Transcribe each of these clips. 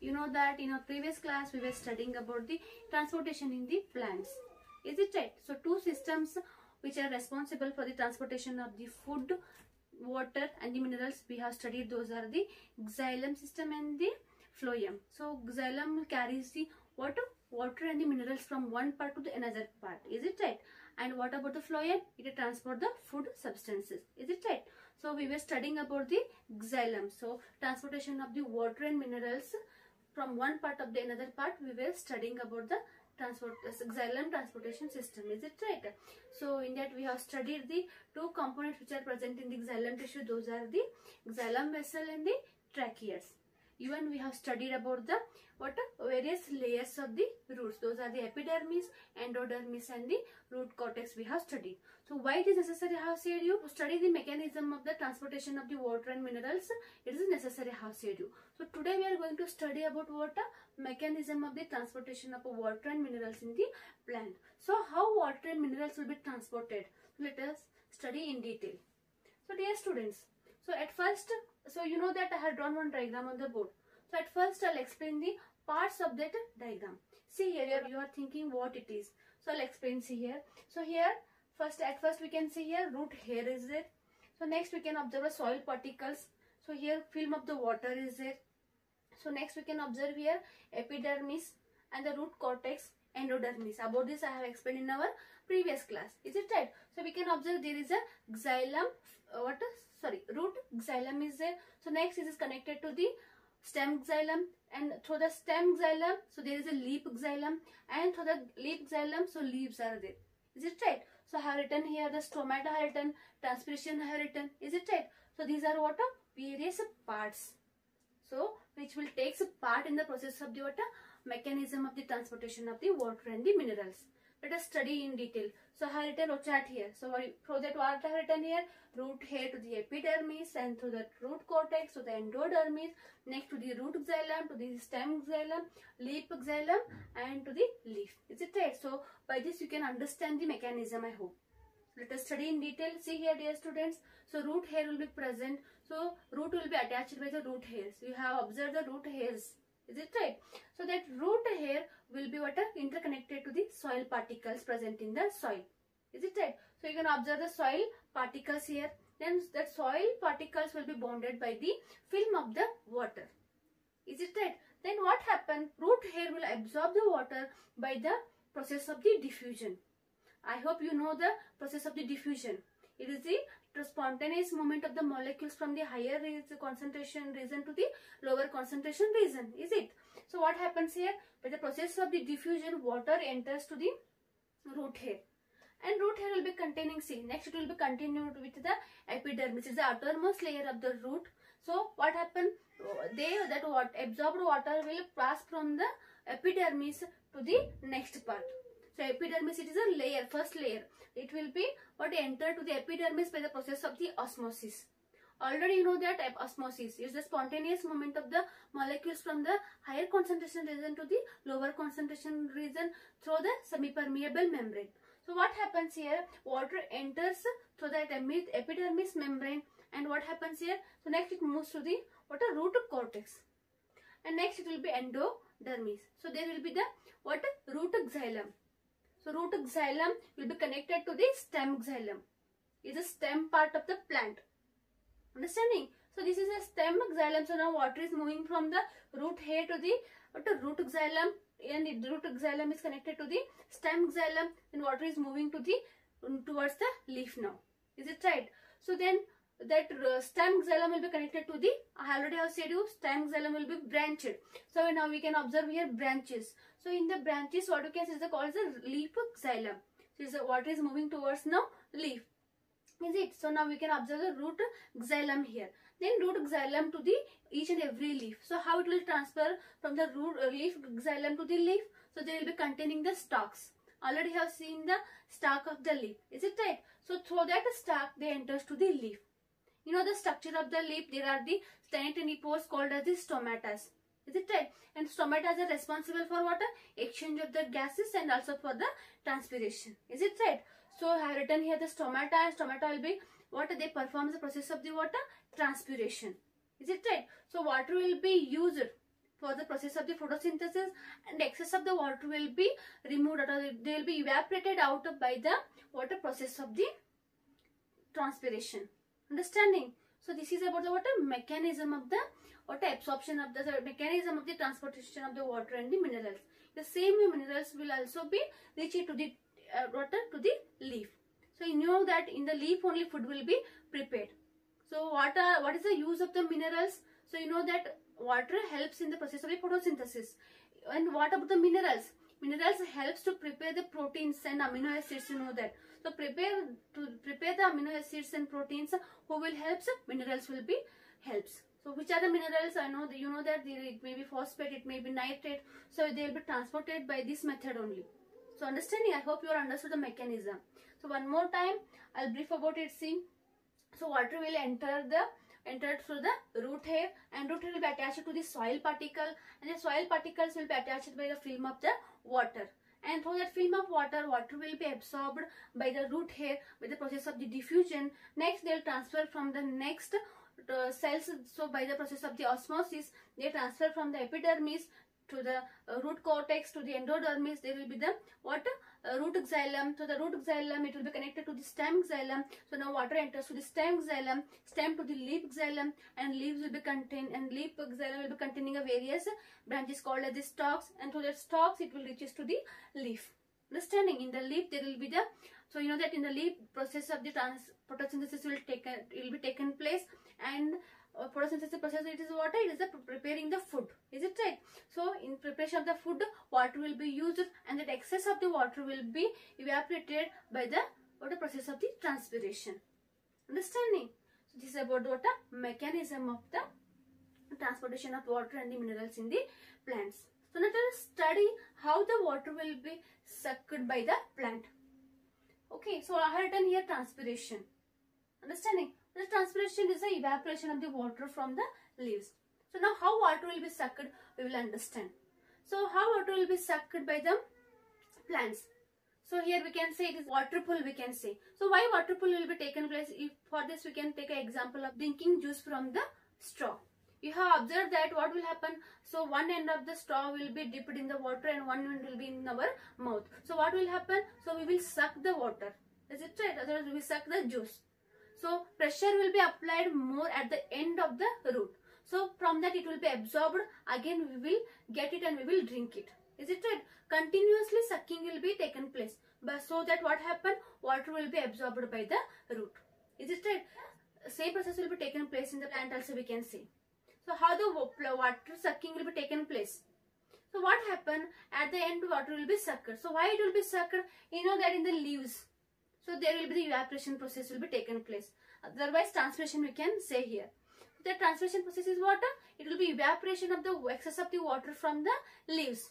You know that in our previous class we were studying about the transportation in the plants. Is it right? So two systems which are responsible for the transportation of the food, water and the minerals we have studied. Those are the xylem system and the phloem. So xylem carries the water and the minerals from one part to the another part. Is it right? And what about the phloem? It transport the food substances. Is it right? So we were studying about the xylem. So transportation of the water and minerals from one part of the another part. We were studying about the xylem transportation system. Is it right? So in that we have studied the two components which are present in the xylem tissue. Those are the xylem vessel and the tracheas. Even we have studied about the various layers of the roots. Those are the epidermis, endodermis and the root cortex we have studied. So why it is necessary, I have said you, to study the mechanism of the transportation of the water and minerals. It is necessary, I have said you. So today we are going to study about mechanism of the transportation of water and minerals in the plant. So how water and minerals will be transported? Let us study in detail. So dear students, so at first, so you know that I have drawn one diagram on the board. So at first I'll explain the parts of that diagram. See here, you are thinking what it is. So I'll explain. See here. So here, at first we can see here root hair is there. So next we can observe soil particles. So here film of the water is there. So next we can observe here epidermis and the root cortex, endodermis. About this I have explained in our previous class. Is it right? So we can observe there is a xylem, root xylem is there. So next it is connected to the stem xylem, and through the stem xylem, so there is a leaf xylem, and through the leaf xylem, so leaves are there. Is it right? So I have written here the stomata, I have written transpiration, I have written. Is it right? So these are various parts. So which will take part in the process of the mechanism of the transportation of the water and the minerals. Let us study in detail. So I have written a chart here. So for that what I have written here, root hair to the epidermis, and through the root cortex to the endodermis, next to the root xylem, to the stem xylem, leaf xylem and to the leaf. Is it right? So by this you can understand the mechanism, I hope. Let us study in detail. See here dear students. So root hair will be present. So root will be attached by the root hairs. You have observed the root hairs. Is it right? So that root hair will be interconnected to the soil particles present in the soil. Is it right? So you can observe the soil particles here. Then that soil particles will be bonded by the film of the water. Is it right? Then what happens? Root hair will absorb the water by the process of the diffusion. I hope you know the process of the diffusion. It is the spontaneous movement of the molecules from the higher concentration region to the lower concentration region. Is it? So what happens here? By the process of the diffusion, water enters to the root hair. And root hair will be containing, next it will be continued with the epidermis. It is the outermost layer of the root. So what happens? Absorbed water will pass from the epidermis to the next part. So epidermis, it is a layer, first layer. It will be enter to the epidermis by the process of the osmosis. Already you know that osmosis is the spontaneous movement of the molecules from the higher concentration region to the lower concentration region through the semi-permeable membrane. So what happens here? Water enters through that epidermis membrane, and what happens here? So next it moves to the root cortex, and next it will be endodermis. So there will be the root xylem. So root xylem will be connected to the stem xylem. It is a stem part of the plant. Understanding? So this is a stem xylem. So now water is moving from the root hair to the root xylem, and the root xylem is connected to the stem xylem, and water is moving to towards the leaf now. Is it right? So then that stem xylem will be connected to the, I already have said you, stem xylem will be branched. So now we can observe here branches. So in the branches, what you can see is called the leaf xylem. So water is moving towards now leaf. Is it? So now we can observe the root xylem here. Then root xylem to the each and every leaf. So how it will transfer from the root leaf xylem to the leaf? So they will be containing the stalks. Already have seen the stalk of the leaf. Is it right? So through that stalk they enters to the leaf. You know the structure of the leaf. There are the tiny pores called as the stomatas. Is it right? And stomatas are responsible for exchange of the gases and also for the transpiration. Is it right? So I have written here the stomata, and stomata will be they perform the process of the transpiration. Is it right? So water will be used for the process of the photosynthesis, and excess of the water will be removed, or they will be evaporated out by the water process of the transpiration. Understanding? So this is about the water mechanism of the water absorption of the mechanism of the transportation of the water and the minerals. The same way minerals will also be reached to the water to the leaf. So you know that in the leaf only food will be prepared. So what is the use of the minerals? So you know that water helps in the process of the photosynthesis. And what about the minerals? Minerals helps to prepare the proteins and amino acids, you know that. So prepare the amino acids and proteins who will helps, minerals will be helps. So which are the minerals? I know that you know that it may be phosphate, it may be nitrate. So they will be transported by this method only. So understanding, I hope you are understood the mechanism. So one more time, I'll brief about it. See, so water will enter through the root hair, and root hair will be attached to the soil particle, and the soil particles will be attached by the film of the water. And through that film of water, water will be absorbed by the root hair by the process of the diffusion. Next, they will transfer from the next cells. So by the process of the osmosis, they transfer from the epidermis to the root cortex to the endodermis. There will be the root xylem. So the root xylem, it will be connected to the stem xylem. So now water enters to the stem xylem, stem to the leaf xylem, and leaf xylem will be containing a various branches called as the stalks, and through the stalks it will reaches to the leaf. Understanding? In the leaf there will be the, so you know that in the leaf process of the photosynthesis will be taken place, and photosynthesis process, it is water, it is the preparing the food. Is it right? So in preparation of the food, water will be used, and that excess of the water will be evaporated by the water process of the transpiration. Understanding? So this is about the water mechanism of the transportation of water and the minerals in the plants. So now let us study how the water will be sucked by the plant. Okay, so I have written here transpiration. Understanding? The transpiration is the evaporation of the water from the leaves. So now how water will be sucked, we will understand. So how water will be sucked by the plants? So here we can say it is water pull, we can say. So why water pull will be taken place? If for this we can take an example of drinking juice from the straw. You have observed that what will happen? So one end of the straw will be dipped in the water and one end will be in our mouth. So what will happen? So we will suck the water. Is it right? Otherwise we will suck the juice. So pressure will be applied more at the end of the root. So from that it will be absorbed. Again we will get it and we will drink it. Is it right? Continuously sucking will be taken place. But so that what happen? Water will be absorbed by the root. Is it right? Same process will be taken place in the plant also, we can see. So how the water sucking will be taken place? So what happen? At the end water will be sucked. So why it will be sucked? You know that in the leaves. So there will be the evaporation process will be taken place. Otherwise transpiration we can say here. The transpiration process is what? It will be evaporation of the excess of the water from the leaves.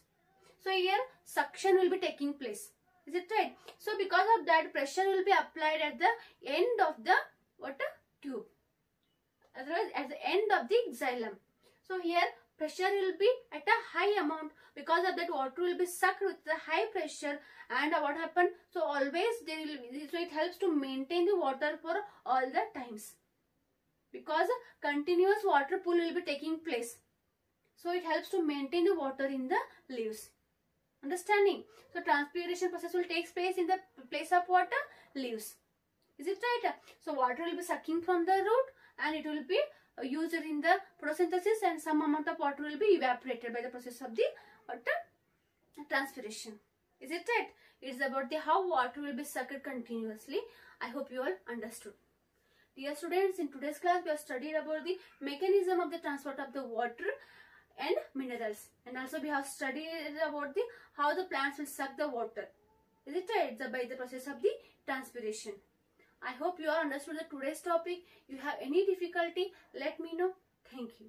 So here suction will be taking place. Is it right? So because of that pressure will be applied at the end of the tube. Otherwise at the end of the xylem. So here pressure will be at a high amount. Because of that water will be sucked with the high pressure, and what happened? So always there will be, so it helps to maintain the water for all the times. Because continuous water pull will be taking place. So it helps to maintain the water in the leaves. Understanding? So transpiration process will take place in the place of water, leaves. Is it right? So water will be sucking from the root and it will be used in the photosynthesis, and some amount of water will be evaporated by the process of the transpiration. Is it right? It is about the how water will be sucked continuously. I hope you all understood. Dear students, in today's class we have studied about the mechanism of the transport of the water and minerals, and also we have studied about the how the plants will suck the water. Is it right? It's by the process of the transpiration. I hope you all understood the today's topic. If you have any difficulty, let me know. Thank you.